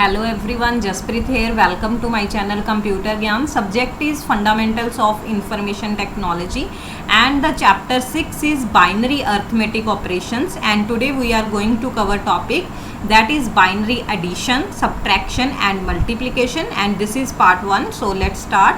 Hello everyone, Jaspreet here. Welcome to my channel Computer Gyan. Subject is Fundamentals of Information Technology and the chapter 6 is Binary Arithmetic Operations, and today we are going to cover topic that is binary addition, subtraction and multiplication, and this is part 1. So let's start.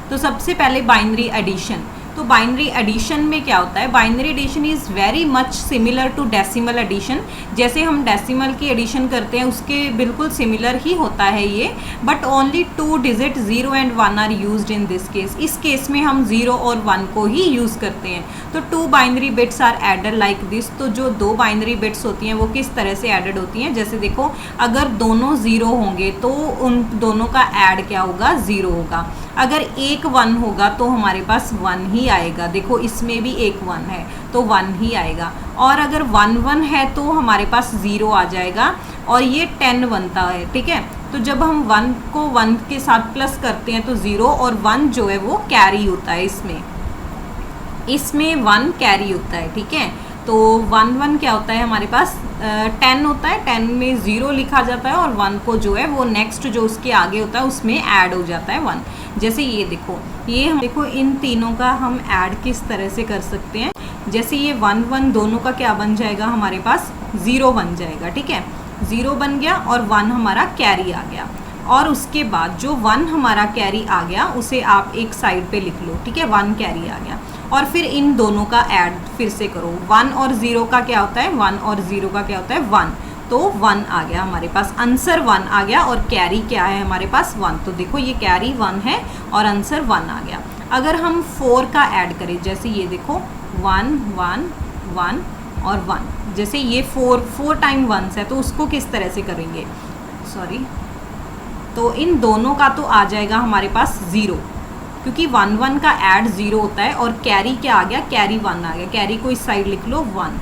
तो सबसे पहले binary addition. तो binary addition में क्या होता है? Binary addition is very much similar to decimal addition. जैसे हम डेसिमल की एडिशन करते हैं उसके बिल्कुल सिमिलर ही होता है ये, but only 2 digit 0 and 1 are used in this case. इस केस में हम 0 और 1 को ही यूज़ करते हैं. तो 2 binary bits are added like this. तो जो 2 बाइनरी बिट्स होती हैं वो किस तरह से एडेड होती हैं? जैसे देखो, अगर दोनों 0 होंगे तो उन दोनों का ऐड क्या होगा? 0 होगा. अगर एक 1 होगा तो हमारे पास 1 ही आएगा. देखो इसमें भी एक 1 है तो 1 ही आएगा. और अगर 1 1 है तो हमारे पास 0 आ जाएगा और ये 10 बनता है. ठीक है, तो जब हम 1 को 1 के साथ प्लस करते हैं तो 0 और 1 जो है वो कैरी होता है. इसमें 1 कैरी होता है. ठीक है, तो 1 1 क्या होता है हमारे पास? 10 होता है. 10 में 0 लिखा जाता है और 1 को जो है वो नेक्स्ट जो उसके आगे होता है उसमें ऐड हो जाता है 1. जैसे ये देखो, ये हम देखो इन तीनों का हम ऐड किस तरह से कर सकते हैं. जैसे ये 1 1 दोनों का क्या बन जाएगा? हमारे पास 0 बन जाएगा. ठीक है, 0 बन गया और 1 हमारा कैरी आ गया. और उसके बाद जो 1 हमारा कैरी आ गया उसे आप एक साइड पे लिख लो. ठीक है, 1 कैरी आ गया और फिर इन दोनों का ऐड फिर से करो. 1 और 0 का क्या होता है? 1 और 0 का क्या होता है? 1. तो 1 आ गया हमारे पास. आंसर 1 आ गया और कैरी क्या है हमारे पास? 1. तो देखो ये कैरी 1 है और आंसर 1 आ गया. अगर हम 4 का ऐड करें, जैसे ये देखो 1 1 1 और 1, जैसे ये 4 टाइम 1 है तो उसको किस तरह से करेंगे? तो इन दोनों का तो आ जाएगा हमारे पास 0, क्योंकि 1 1 का ऐड 0 होता है. और कैरी क्या आ गया? कैरी 1 आ गया. कैरी को इस साइड लिख लो 1.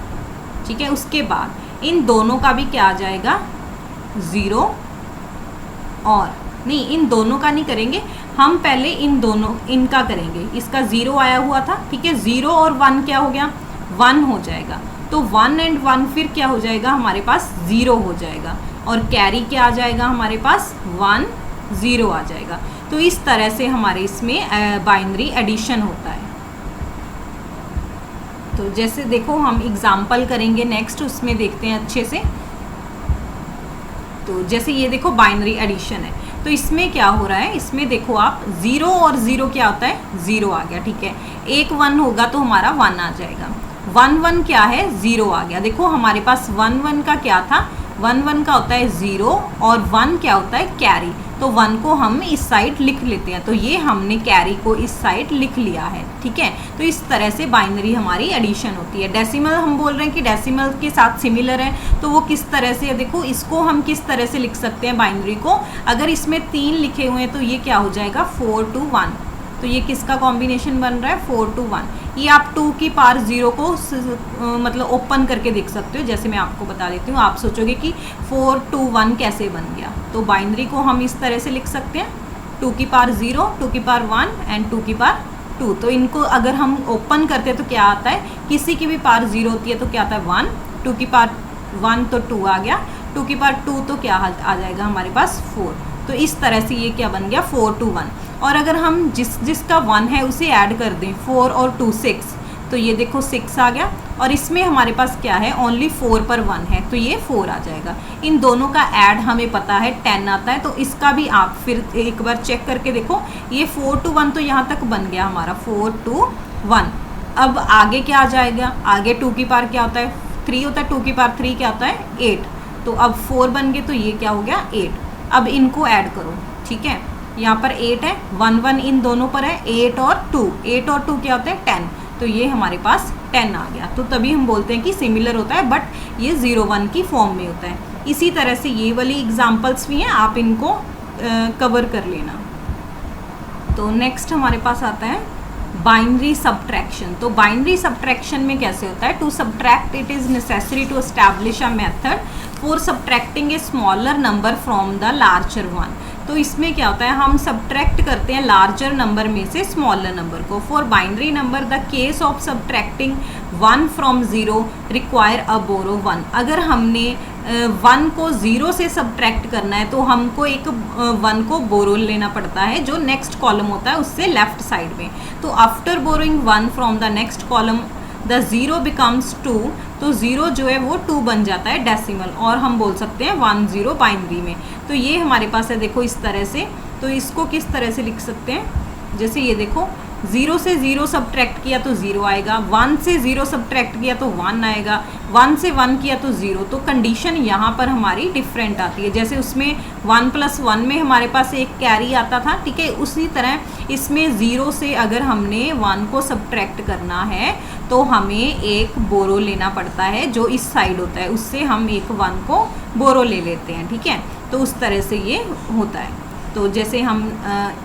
ठीक है, उसके बाद इन दोनों का भी क्या आ जाएगा? 0. और नहीं, इन दोनों का नहीं करेंगे हम, पहले इनका करेंगे. इसका 0 आया हुआ था. ठीक है, 0 और 1 क्या हो गया? 1 हो जाएगा. तो 1 एंड 1 फिर क्या हो जाएगा हमारे पास? 0 हो जाएगा. और कैरी क्या आ जाएगा हमारे पास? 1 0 आ जाएगा. तो इस तरह से हमारे इसमें बाइनरी एडिशन होता है. तो जैसे देखो हम एग्जाम्पल करेंगे नेक्स्ट, उसमें देखते हैं अच्छे से. तो जैसे ये देखो बाइनरी एडिशन है, तो इसमें क्या हो रहा है? इसमें देखो आप 0 और 0 क्या होता है? 0 आ गया. ठीक है, एक 1 होगा तो हमारा 1 आ जाएगा. 1 1 क्या है? 0 आ गया. देखो हमारे पास 1 1 का क्या था? 1 1 का होता है 0 और 1 क्या होता है? कैरी. तो 1 को हम इस साइड लिख लेते हैं. तो ये हमने कैरी को इस साइड लिख लिया है. ठीक है, तो इस तरह से बाइनरी हमारी एडिशन होती है. डेसिमल हम बोल रहे हैं कि डेसिमल के साथ सिमिलर है, तो वो किस तरह से? देखो इसको हम किस तरह से लिख सकते हैं बाइनरी को. अगर इसमें 3 लिखे हुए हैं तो ये क्या हो जाएगा? 4 to 1. तो ये किसका कॉम्बिनेशन बन रहा है? 4 to 1. ये आप 2 की पावर 0 को मतलब ओपन करके देख सकते हो. जैसे मैं आपको बता देती हूँ, आप सोचोगे कि 4 to 1 कैसे बन गया. तो बाइनरी को हम इस तरह से लिख सकते हैं, 2 की पावर 0, 2 की पावर 1 एंड 2 की पावर 2. तो इनको अगर हम ओपन करते हैं तो क्या आता है? किसी की भी पावर 0 होती है तो क्या आता है? 1. 2 की पावर 1 तो 2 आ गया. 2 की पावर 2 तो क्या आ जाएगा हमारे पास? 4. तो इस तरह से ये क्या बन गया? 4 to 1. और अगर हम जिसका 1 है उसे ऐड कर दें, 4 और 2 6, तो ये देखो 6 आ गया. और इसमें हमारे पास क्या है? ओनली 4 पर 1 है तो ये 4 आ जाएगा. इन दोनों का ऐड हमें पता है 10 आता है. तो इसका भी आप फिर एक बार चेक करके देखो. ये 4 to 1 तो यहाँ तक बन गया हमारा 4 to 1. अब आगे क्या आ जाएगा? आगे 2 की पावर क्या होता है? 3 होता है. 2 की पावर 3 क्या होता है? 8. तो अब 4 बन गए तो ये क्या हो गया? 8. अब इनको ऐड करो. ठीक है, यहाँ पर 8 है, 1 1 इन दोनों पर है. 8 और 2, 8 और 2 क्या होता है? 10. तो ये हमारे पास 10 आ गया. तो तभी हम बोलते हैं कि सिमिलर होता है, बट ये 0 1 की फॉर्म में होता है. इसी तरह से ये वाली एग्जाम्पल्स भी हैं, आप इनको कवर कर लेना. तो नेक्स्ट हमारे पास आता है बाइनरी सब्ट्रैक्शन. तो बाइनरी सब्ट्रैक्शन में कैसे होता है? To subtract it is necessary to establish a method for subtracting a smaller number from the larger one. तो इसमें क्या होता है? हम सब्ट्रैक्ट करते हैं लार्जर नंबर में से स्मॉलर नंबर को. For binary number the case of subtracting 1 from 0 require a borrow 1. अगर हमने वन को ज़ीरो से सब्ट्रैक्ट करना है तो हमको एक वन को बोरो लेना पड़ता है जो नेक्स्ट कॉलम होता है उससे लेफ्ट साइड में। तो after borrowing one from the next column the zero becomes 2, तो ज़ीरो जो है वो 2 बन जाता है डेसिमल, और हम बोल सकते हैं 10 बाइनरी में। तो ये हमारे पास है देखो इस तरह से। तो इसको किस तरह से लिख सकते हैं, जैसे ये देखो 0 से 0 सब्ट्रैक्ट किया तो 0 आएगा, 1 से 0 सब्ट्रैक्ट किया तो 1 आएगा, 1 से 1 किया तो 0। तो कंडीशन यहाँ पर हमारी डिफरेंट आती है। जैसे उसमें 1 + 1 में हमारे पास एक कैरी आता था, ठीक है, उसी तरह इसमें 0 से अगर हमने 1 को सब्ट्रैक्ट करना है तो हमें एक बोरो लेना पड़ता है जो इस साइड होता है, उससे हम एक 1 को बोरो ले लेते हैं, ठीक है। तो उस तरह से ये होता है। तो जैसे हम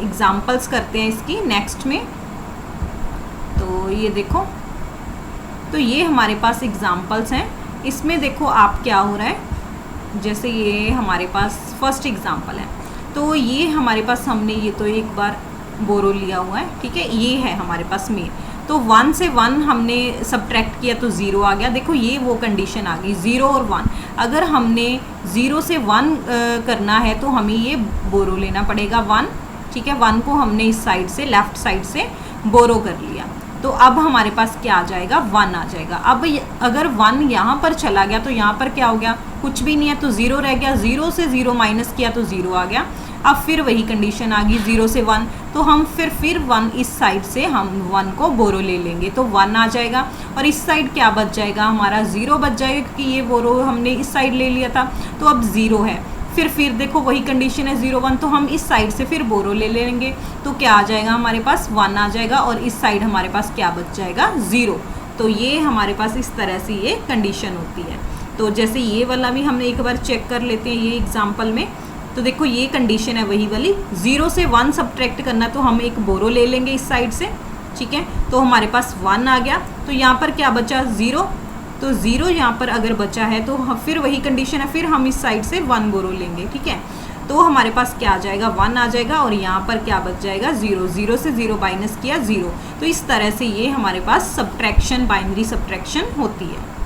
एग्जाम्पल्स करते हैं इसकी नेक्स्ट में, तो ये देखो, तो ये हमारे पास एग्जाम्पल्स हैं। इसमें देखो आप क्या हो रहा है, जैसे ये हमारे पास फर्स्ट एग्जाम्पल है, तो ये हमारे पास हमने ये तो एक बार बोरो लिया हुआ है, ठीक है, ये है हमारे पास मेन। तो 1 से 1 हमने सब्ट्रैक्ट किया तो 0 आ गया। देखो ये वो कंडीशन आ गई 0 और 1। अगर हमने 0 से 1 करना है तो हमें ये बोरो लेना पड़ेगा 1, ठीक है। 1 को हमने इस साइड से लेफ्ट साइड से बोरो कर लिया, तो अब हमारे पास क्या आ जाएगा, 1 आ जाएगा। अब अगर 1 यहाँ पर चला गया तो यहाँ पर क्या हो गया, कुछ भी नहीं है, तो 0 रह गया। 0 से 0 माइनस किया तो 0 आ गया। अब फिर वही कंडीशन आ गई 0 से 1, तो हम फिर 1 इस साइड से हम 1 को बोरो ले लेंगे तो 1 आ जाएगा। और इस साइड क्या बच जाएगा, हमारा 0 बच जाएगा क्योंकि ये बोरो हमने इस साइड ले लिया था, तो अब 0 है। फिर देखो वही कंडीशन है 0 1, तो हम इस साइड से फिर बोरो ले लेंगे तो क्या आ जाएगा, हमारे पास 1 आ जाएगा। और इस साइड हमारे पास क्या बच जाएगा, 0। तो ये हमारे पास इस तरह से ये कंडीशन होती है। तो जैसे ये वाला भी हमने एक बार चेक कर लेते हैं ये एग्जाम्पल में। तो देखो ये कंडीशन है वही वाली, 0 से 1 सब्ट्रैक्ट करना तो हम एक बोरो ले लेंगे इस साइड से, ठीक है। तो हमारे पास 1 आ गया। तो यहाँ पर क्या बचा, 0। तो 0 यहाँ पर अगर बचा है तो फिर वही कंडीशन है, फिर हम इस साइड से 1 बोरो लेंगे, ठीक है। तो हमारे पास क्या आ जाएगा, 1 आ जाएगा। और यहाँ पर क्या बच जाएगा, 0। 0 से 0 माइनस किया 0। तो इस तरह से ये हमारे पास सब्ट्रैक्शन, बाइनरी सब्ट्रैक्शन होती है।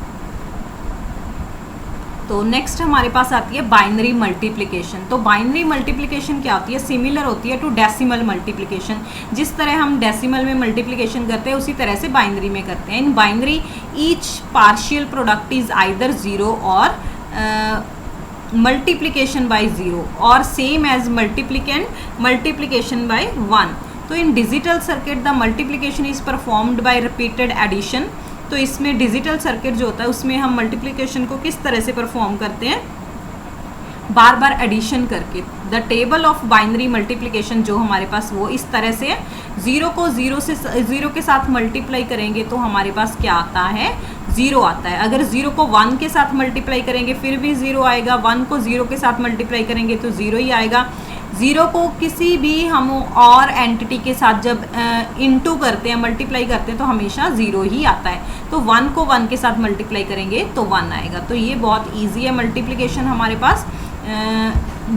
तो नेक्स्ट हमारे पास आती है बाइनरी मल्टीप्लिकेशन। तो बाइनरी मल्टीप्लिकेशन क्या होती है, सिमिलर होती है टू डेसिमल मल्टीप्लिकेशन। जिस तरह हम डेसिमल में मल्टीप्लिकेशन करते हैं उसी तरह से बाइनरी में करते हैं। In binary each partial product is either 0 और मल्टीप्लिकेशन बाय 0 और सेम एज मल्टीप्लिकेशन बाय 1। तो in digital circuit the multiplication is performed by repeated addition. तो इसमें डिजिटल सर्किट जो होता है उसमें हम मल्टीप्लिकेशन को किस तरह से परफॉर्म करते हैं, बार बार एडिशन करके। The table of binary multiplication जो हमारे पास वो इस तरह से है, 0 को 0 के साथ मल्टीप्लाई करेंगे तो हमारे पास क्या आता है, 0 आता है। अगर 0 को 1 के साथ मल्टीप्लाई करेंगे फिर भी 0 आएगा। 1 को 0 के साथ मल्टीप्लाई करेंगे तो 0 ही आएगा। 0 को किसी भी हम और एंटिटी के साथ जब इनटू करते हैं, मल्टीप्लाई करते हैं तो हमेशा 0 ही आता है। तो 1 को 1 के साथ मल्टीप्लाई करेंगे तो 1 आएगा। तो ये बहुत इजी है मल्टीप्लिकेशन हमारे पास।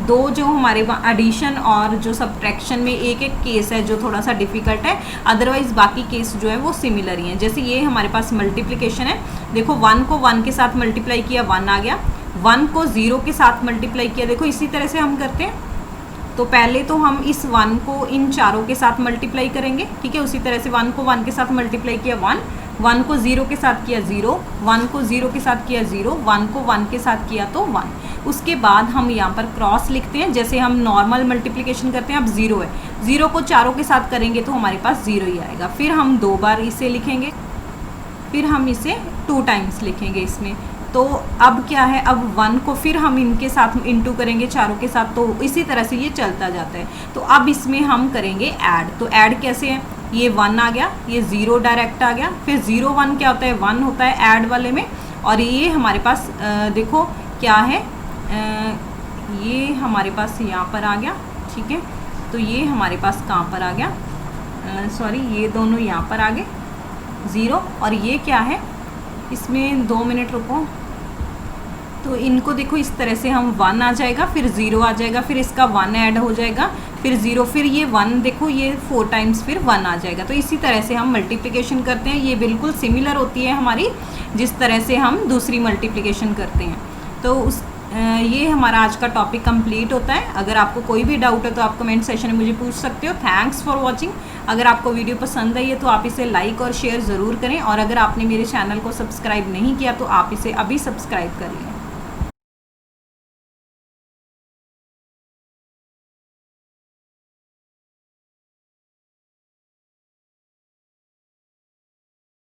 दो जो हमारे एडिशन और जो सब्ट्रैक्शन में एक एक केस है जो थोड़ा सा डिफिकल्ट है, अदरवाइज बाकी केस जो है वो सिमिलर ही हैं। जैसे ये हमारे पास मल्टीप्लिकेशन है, देखो 1 को 1 के साथ मल्टीप्लाई किया 1 आ गया, 1 को 0 के साथ मल्टीप्लाई किया, देखो इसी तरह से हम करते हैं। तो पहले तो हम इस 1 को इन चारों के साथ मल्टीप्लाई करेंगे, ठीक है। उसी तरह से 1 को 1 के साथ मल्टीप्लाई किया 1, 1 को 0 के साथ किया 0, 1 को 0 के साथ किया 0, 1 को 1 के साथ किया तो 1। उसके बाद हम यहाँ पर क्रॉस लिखते हैं, जैसे हम नॉर्मल मल्टीप्लिकेशन करते हैं। अब 0 है, 0 को चारों के साथ करेंगे तो हमारे पास 0 ही आएगा। फिर हम 2 बार इसे लिखेंगे, फिर हम इसे 2 टाइम्स लिखेंगे इसमें। तो अब क्या है, अब 1 को फिर हम इनके साथ इनटू करेंगे चारों के साथ, तो इसी तरह से ये चलता जाता है। तो अब इसमें हम करेंगे ऐड। तो ऐड कैसे है, ये 1 आ गया, ये 0 डायरेक्ट आ गया, फिर 0 1 क्या होता है, 1 होता है ऐड वाले में। और ये हमारे पास देखो क्या है, ये हमारे पास यहाँ पर आ गया, ठीक है। तो ये हमारे पास कहाँ पर आ गया, सॉरी ये दोनों यहाँ पर आ गए 0। और ये क्या है, इसमें 2 मिनट रुको। तो इनको देखो इस तरह से हम 1 आ जाएगा, फिर 0 आ जाएगा, फिर इसका 1 ऐड हो जाएगा, फिर 0, फिर ये 1, देखो ये 4 टाइम्स फिर 1 आ जाएगा। तो इसी तरह से हम मल्टीप्लिकेशन करते हैं। ये बिल्कुल सिमिलर होती है हमारी जिस तरह से हम दूसरी मल्टीप्लिकेशन करते हैं। तो ये हमारा आज का टॉपिक कंप्लीट होता है। अगर आपको कोई भी डाउट है तो आप कमेंट सेक्शन में मुझे पूछ सकते हो। Thanks for watching. अगर आपको वीडियो पसंद आई है तो आप इसे लाइक और शेयर ज़रूर करें, और अगर आपने मेरे चैनल को सब्सक्राइब नहीं किया तो आप इसे अभी सब्सक्राइब कर लें।